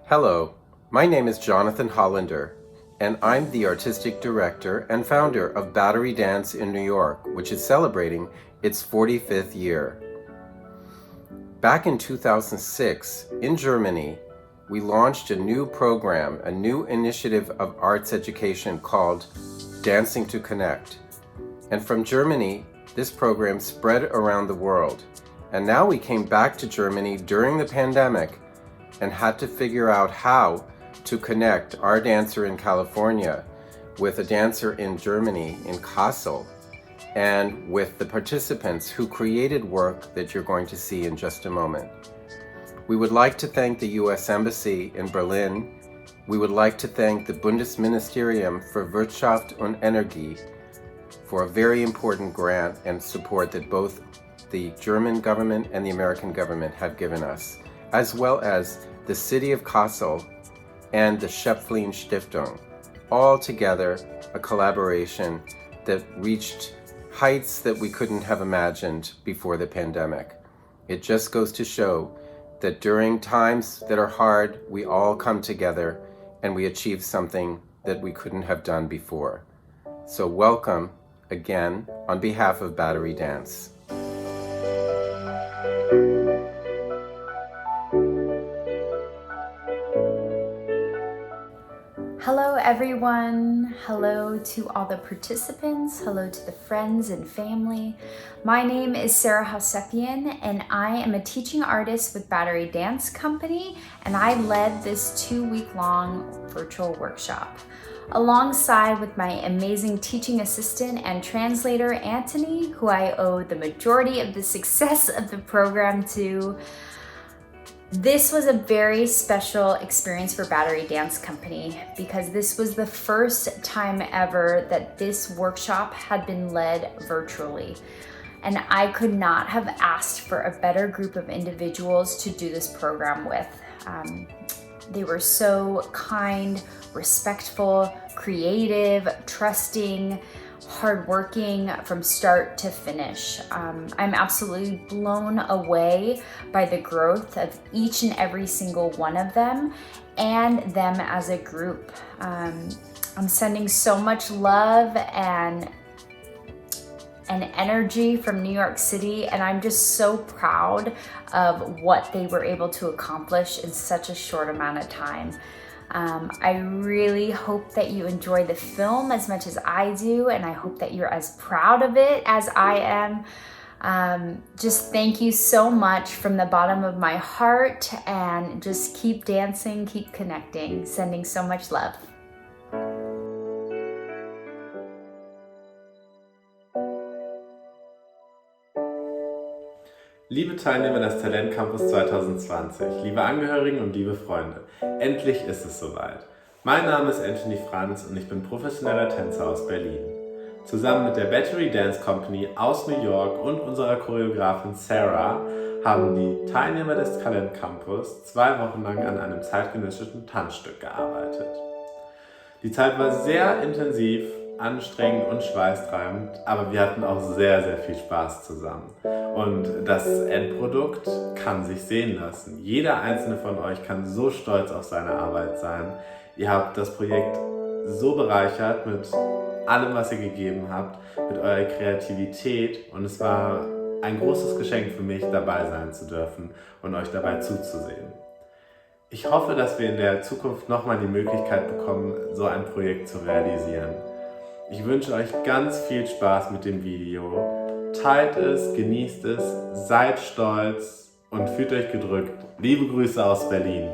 Hello, my name is Jonathan Hollander, and I'm the artistic director and founder of Battery Dance in New York, which is celebrating its 45th year. Back in 2006, in Germany, we launched a new program, a new initiative of arts education called Dancing to Connect. And from Germany, this program spread around the world. And now we came back to Germany during the pandemic and had to figure out how to connect our dancer in California with a dancer in Germany, in Kassel, and with the participants who created work that you're going to see in just a moment. We would like to thank the US Embassy in Berlin. We would like to thank the Bundesministerium für Wirtschaft und Energie for a very important grant and support that both the German government and the American government have given us, as well as the City of Kassel and the Schöpflin Stiftung. All together, a collaboration that reached heights that we couldn't have imagined before the pandemic. It just goes to show that during times that are hard, we all come together and we achieve something that we couldn't have done before. So welcome again on behalf of Battery Dance. Hello everyone, hello to all the participants, hello to the friends and family. My name is Sarah Housepian and I am a teaching artist with Battery Dance Company, and I led this 2-week-long virtual workshop alongside with my amazing teaching assistant and translator Anthony, who I owe the majority of the success of the program to. This was a very special experience for Battery Dance Company because this was the first time ever that this workshop had been led virtually. And I could not have asked for a better group of individuals to do this program with. They were so kind, respectful, creative, trusting, hardworking from start to finish. I'm absolutely blown away by the growth of each and every single one of them and them as a group. I'm sending so much love and energy from New York City, and I'm just so proud of what they were able to accomplish in such a short amount of time. I really hope that you enjoy the film as much as I do, and I hope that you're as proud of it as I am. Just thank you so much from the bottom of my heart, and just keep dancing, keep connecting. Sending so much love. Liebe Teilnehmer des Talent Campus 2020, liebe Angehörigen und liebe Freunde, endlich ist es soweit. Mein Name ist Anthony Franz und ich bin professioneller Tänzer aus Berlin. Zusammen mit der Battery Dance Company aus New York und unserer Choreografin Sarah haben die Teilnehmer des Talent Campus 2 Wochen lang an einem zeitgenössischen Tanzstück gearbeitet. Die Zeit war sehr intensiv, anstrengend und schweißtreibend, aber wir hatten auch sehr, sehr viel Spaß zusammen. Und das Endprodukt kann sich sehen lassen. Jeder einzelne von euch kann so stolz auf seine Arbeit sein. Ihr habt das Projekt so bereichert mit allem, was ihr gegeben habt, mit eurer Kreativität, und es war ein großes Geschenk für mich, dabei sein zu dürfen und euch dabei zuzusehen. Ich hoffe, dass wir in der Zukunft nochmal die Möglichkeit bekommen, so ein Projekt zu realisieren. Ich wünsche euch ganz viel Spaß mit dem Video. Teilt es, genießt es, seid stolz und fühlt euch gedrückt. Liebe Grüße aus Berlin.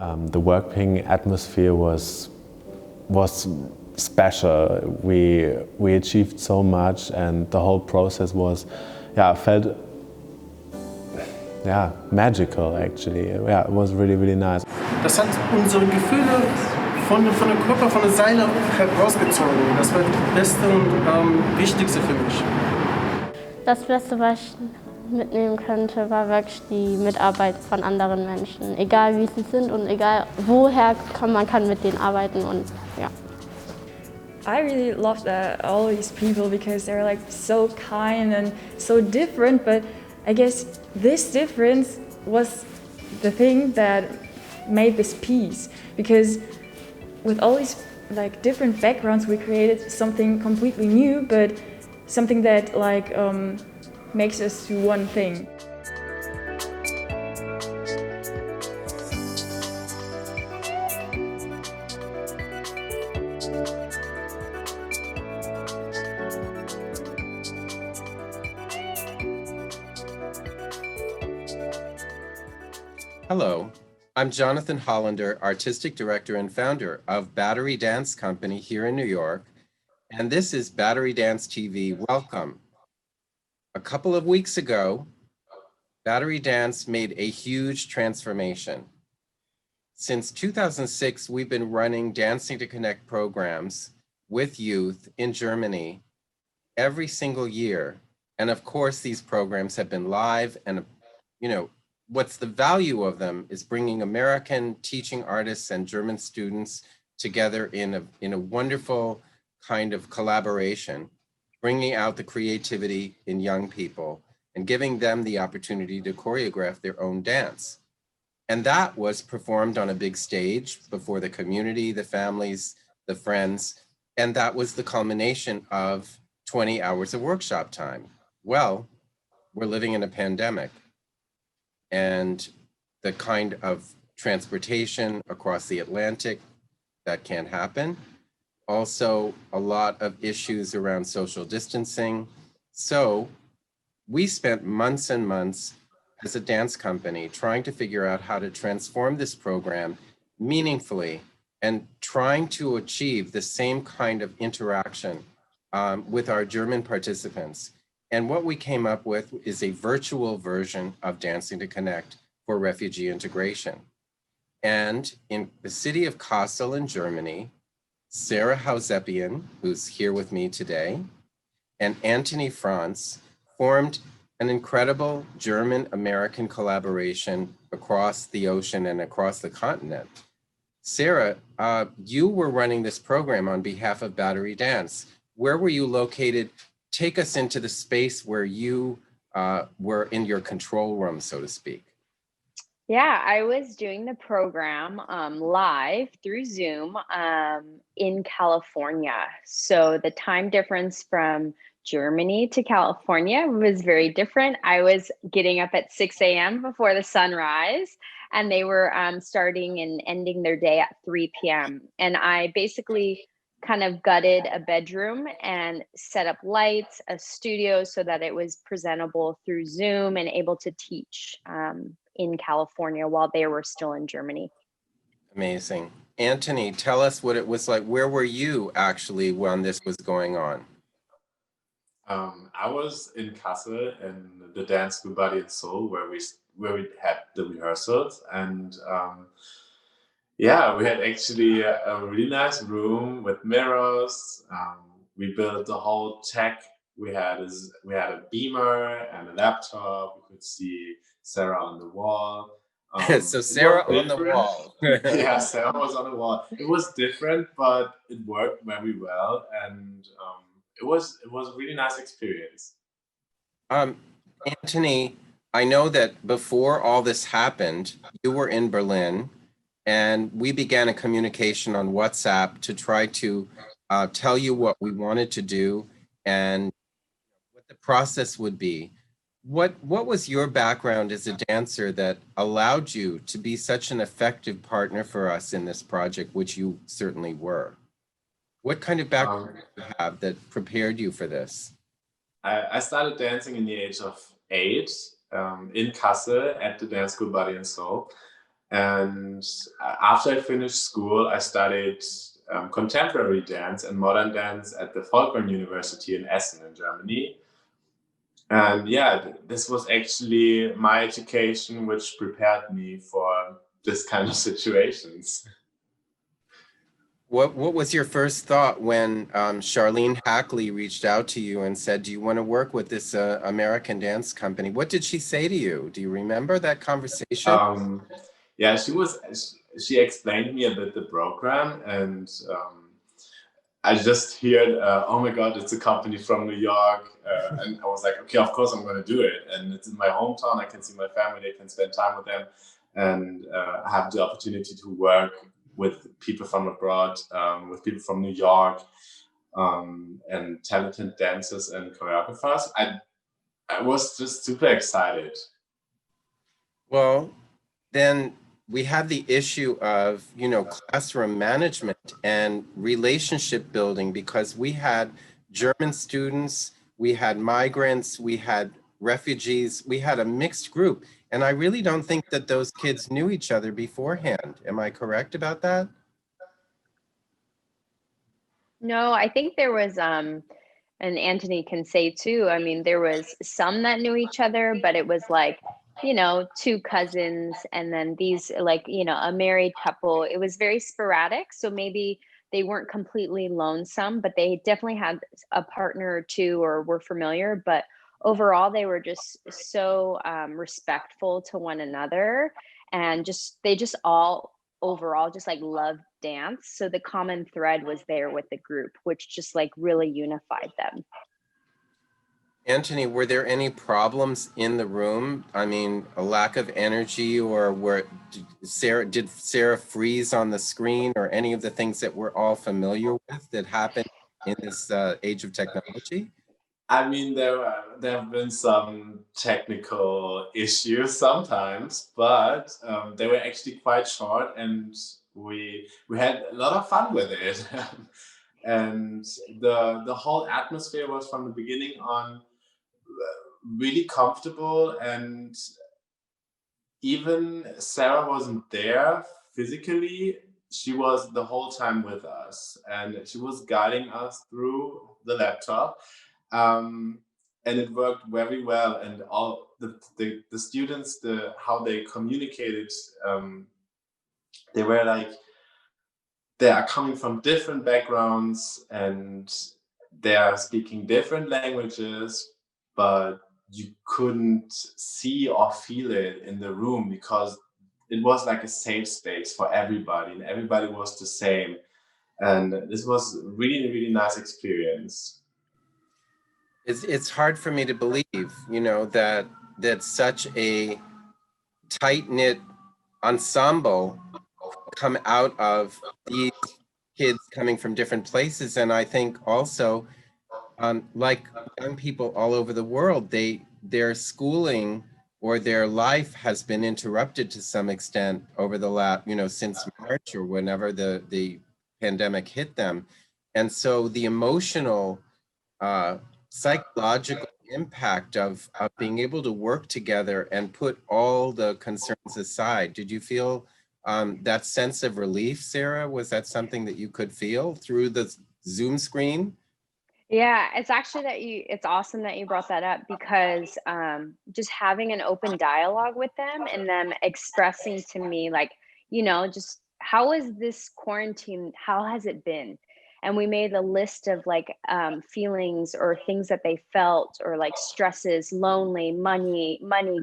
The working atmosphere was special. We achieved so much, and the whole process was, felt magical actually. It was really nice. Das hat unsere Gefühle von der Körper, von der Seele herausgezogen. Das war das Beste und Wichtigste für mich. Das Beste, was ich mitnehmen könnte, war wirklich die Mitarbeit von anderen Menschen. Egal wie sie sind und egal woher man kann mit denen arbeiten und ja. I really loved all these people because they're like so kind and so different, but I guess this difference was the thing that made this piece, because with all these like different backgrounds we created something completely new, but something that like makes us do one thing. Hello, I'm Jonathan Hollander, Artistic Director and founder of Battery Dance Company here in New York, and this is Battery Dance TV. Welcome. A couple of weeks ago, Battery Dance made a huge transformation. Since 2006, we've been running Dancing to Connect programs with youth in Germany every single year. And of course, these programs have been live, and what's the value of them is bringing American teaching artists and German students together in a wonderful kind of collaboration, bringing out the creativity in young people and giving them the opportunity to choreograph their own dance. And that was performed on a big stage before the community, the families, the friends, and that was the culmination of 20 hours of workshop time. Well, we're living in a pandemic, and the kind of transportation across the Atlantic, that can't happen. Also, a lot of issues around social distancing. So we spent months and months as a dance company trying to figure out how to transform this program meaningfully and trying to achieve the same kind of interaction with our German participants. And what we came up with is a virtual version of Dancing to Connect for refugee integration. And in the city of Kassel in Germany, Sarah Hausepian, who's here with me today, and Anthony Franz formed an incredible German-American collaboration across the ocean and across the continent. Sarah, you were running this program on behalf of Battery Dance. Where were you located? Take us into the space where you were in your control room, so to speak. Yeah, I was doing the program live through Zoom in California. So the time difference from Germany to California was very different. I was getting up at 6 a.m. before the sunrise, and they were starting and ending their day at 3 p.m. And I basically kind of gutted a bedroom and set up lights, a studio, so that it was presentable through Zoom and able to teach in California while they were still in Germany. Amazing. Anthony, tell us what it was like. Where were you actually when this was going on? I was in Kassel in the dance school Body and Soul where we had the rehearsals, and we had actually a really nice room with mirrors. We built the whole tech. We had a beamer and a laptop. We could see Sarah on the wall. So Sarah on the wall. Yeah, Sarah was on the wall. It was different, but it worked very well, and it was a really nice experience. Anthony, I know that before all this happened, you were in Berlin, and we began a communication on WhatsApp to try to tell you what we wanted to do and what the process would be. What was your background as a dancer that allowed you to be such an effective partner for us in this project, which you certainly were? What kind of background do you have that prepared you for this? I started dancing in the age of 8 in Kassel at the dance school Body and Soul. And after I finished school, I studied contemporary dance and modern dance at the Folkwang University in Essen in Germany. And yeah, this was actually my education which prepared me for this kind of situations. What was your first thought when Charlene Hackley reached out to you and said, "Do you want to work with this American dance company?" What did she say to you? Do you remember that conversation? Um, yeah, she explained me a bit the program, and I just heard, oh my God, it's a company from New York. And I was like, okay, of course I'm going to do it. And it's in my hometown. I can see my family, I can spend time with them, and have the opportunity to work with people from abroad, with people from New York, and talented dancers and choreographers. I was just super excited. Well, then we have the issue of, classroom management and relationship building, because we had German students, we had migrants, we had refugees, we had a mixed group. And I really don't think that those kids knew each other beforehand. Am I correct about that? No, I think there was, and Anthony can say too, I mean, there was some that knew each other, but it was like, two cousins and then these like, a married couple. It was very sporadic. So maybe they weren't completely lonesome, but they definitely had a partner or two or were familiar. But overall, they were just so respectful to one another, and they just all overall just like loved dance. So the common thread was there with the group, which just like really unified them. Anthony, were there any problems in the room? I mean, a lack of energy, or did Sarah freeze on the screen, or any of the things that we're all familiar with that happen in this age of technology? I mean, there have been some technical issues sometimes, but they were actually quite short, and we had a lot of fun with it. And the whole atmosphere was from the beginning on really comfortable, and even Sarah wasn't there physically. She was the whole time with us, and she was guiding us through the laptop. Um, and it worked very well. And all the students, how they communicated, they were like, they are coming from different backgrounds, and they are speaking different languages, but you couldn't see or feel it in the room, because it was like a safe space for everybody, and everybody was the same. And this was really, really nice experience. It's hard for me to believe, that such a tight-knit ensemble come out of these kids coming from different places. And I think also, like young people all over the world, their schooling or their life has been interrupted to some extent over the last, since March or whenever the pandemic hit them. And so the emotional, psychological impact of being able to work together and put all the concerns aside. Did you feel that sense of relief, Sarah? Was that something that you could feel through the Zoom screen? Yeah, it's awesome that you brought that up, because just having an open dialogue with them and them expressing to me, like, just how is this quarantine, how has it been? And we made a list of like feelings or things that they felt, or like stresses, lonely, money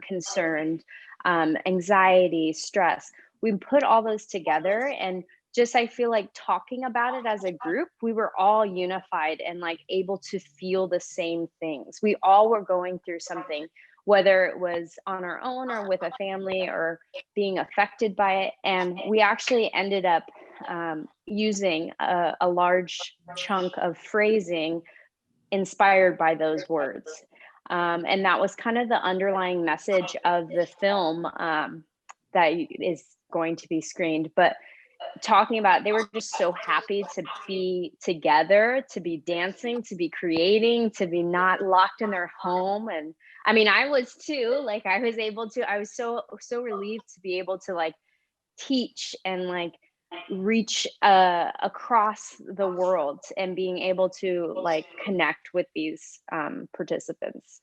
concerned, anxiety, stress. We put all those together, and just I feel like talking about it as a group, we were all unified and like able to feel the same things. We all were going through something, whether it was on our own or with a family or being affected by it. And we actually ended up using a large chunk of phrasing inspired by those words. And that was kind of the underlying message of the film that is going to be screened. But talking about, they were just so happy to be together, to be dancing, to be creating, to be not locked in their home. And I mean, I was too, like I was so relieved to be able to like teach and like reach across the world and being able to like connect with these participants.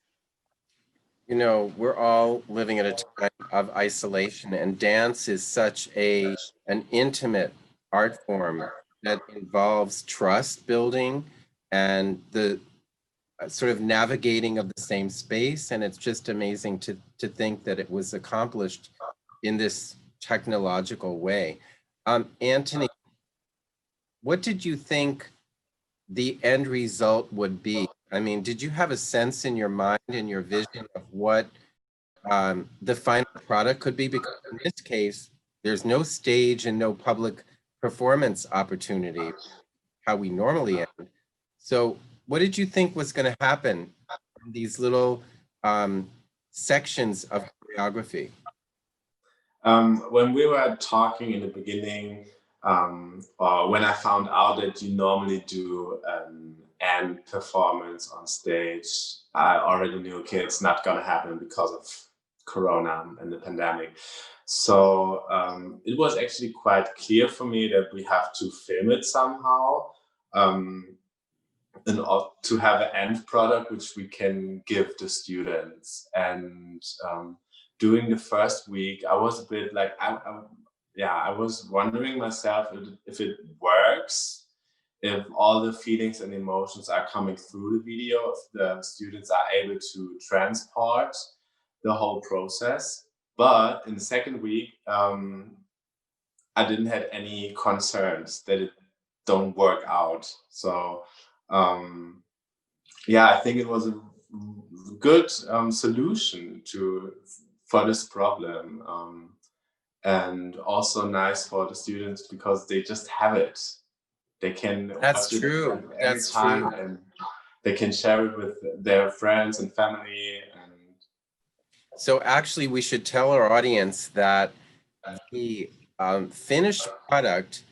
You know, we're all living at a time of isolation, and dance is such an intimate art form that involves trust building and the sort of navigating of the same space. And it's just amazing to think that it was accomplished in this technological way. Anthony, what did you think the end result would be? I mean, did you have a sense in your mind and your vision of what the final product could be? Because in this case, there's no stage and no public performance opportunity, how we normally end. So what did you think was going to happen in these little sections of choreography? When we were talking in the beginning, or when I found out that you normally do an end performance on stage, I already knew, okay, it's not gonna happen because of Corona and the pandemic. So it was actually quite clear for me that we have to film it somehow, in order to have an end product which we can give the students. And during the first week, I was a bit like, I was wondering myself if it works, if all the feelings and emotions are coming through the video, if the students are able to transport the whole process. But in the second week, I didn't have any concerns that it don't work out. So I think it was a good solution for this problem, and also nice for the students because they just have it. They can That's watch true. it every That's time, true. and they can share it with their friends and family. And So actually, we should tell our audience that the finished product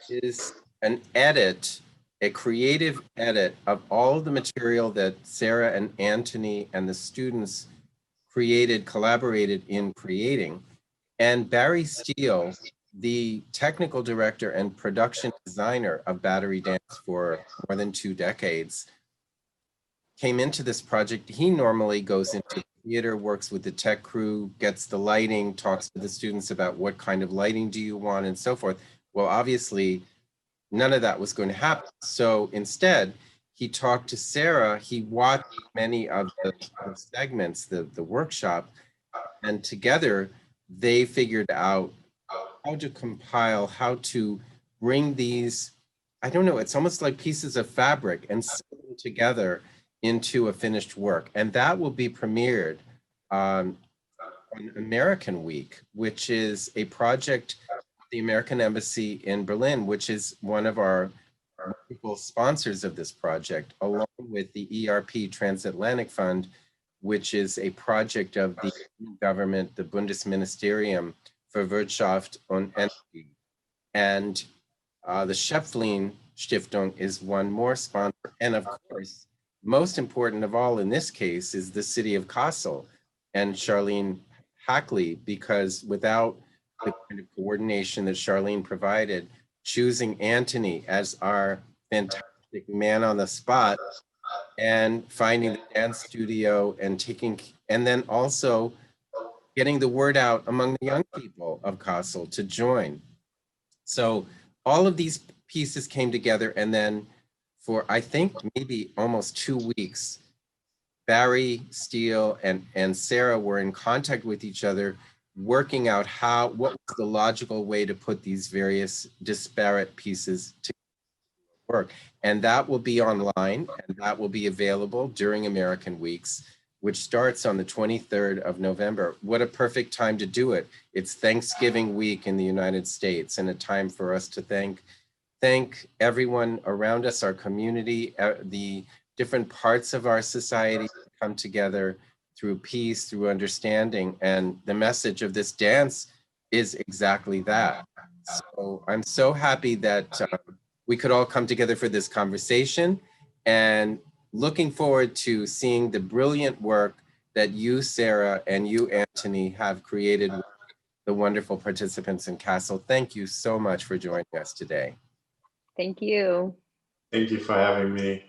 is an edit, a creative edit of all of the material that Sarah and Anthony and the students collaborated in creating. And Barry Steele, the technical director and production designer of Battery Dance for more than 2 decades, came into this project. He normally goes into theater, works with the tech crew, gets the lighting, talks to the students about what kind of lighting do you want and so forth. Well, obviously, none of that was going to happen. So instead, he talked to Sarah. He watched many of the segments, the workshop, and together they figured out how to compile, how to bring these, I don't know, it's almost like pieces of fabric and sew them together into a finished work. And that will be premiered on American Week, which is a project of the American Embassy in Berlin, which is one of our wonderful sponsors of this project, along with the ERP Transatlantic Fund, which is a project of the government, the Bundesministerium für Wirtschaft und Energie. And the Schöpflin Stiftung is one more sponsor. And of course, most important of all in this case is the city of Kassel and Charlene Hackley, because without the kind of coordination that Charlene provided, choosing Anthony as our fantastic man on the spot and finding the dance studio and then also getting the word out among the young people of Kassel to join. So all of these pieces came together, and then for, I think, maybe almost 2 weeks, Barry Steele and Sarah were in contact with each other, working out what was the logical way to put these various disparate pieces to work. And that will be online, and that will be available during American Weeks, which starts on the 23rd of November. What a perfect time to do it. It's Thanksgiving week in the United States, and a time for us to thank everyone around us, our community, the different parts of our society come together through peace, through understanding. And the message of this dance is exactly that. So I'm so happy that we could all come together for this conversation, and looking forward to seeing the brilliant work that you, Sarah, and you, Anthony, have created with the wonderful participants in CASTLE. Thank you so much for joining us today. Thank you. Thank you for having me.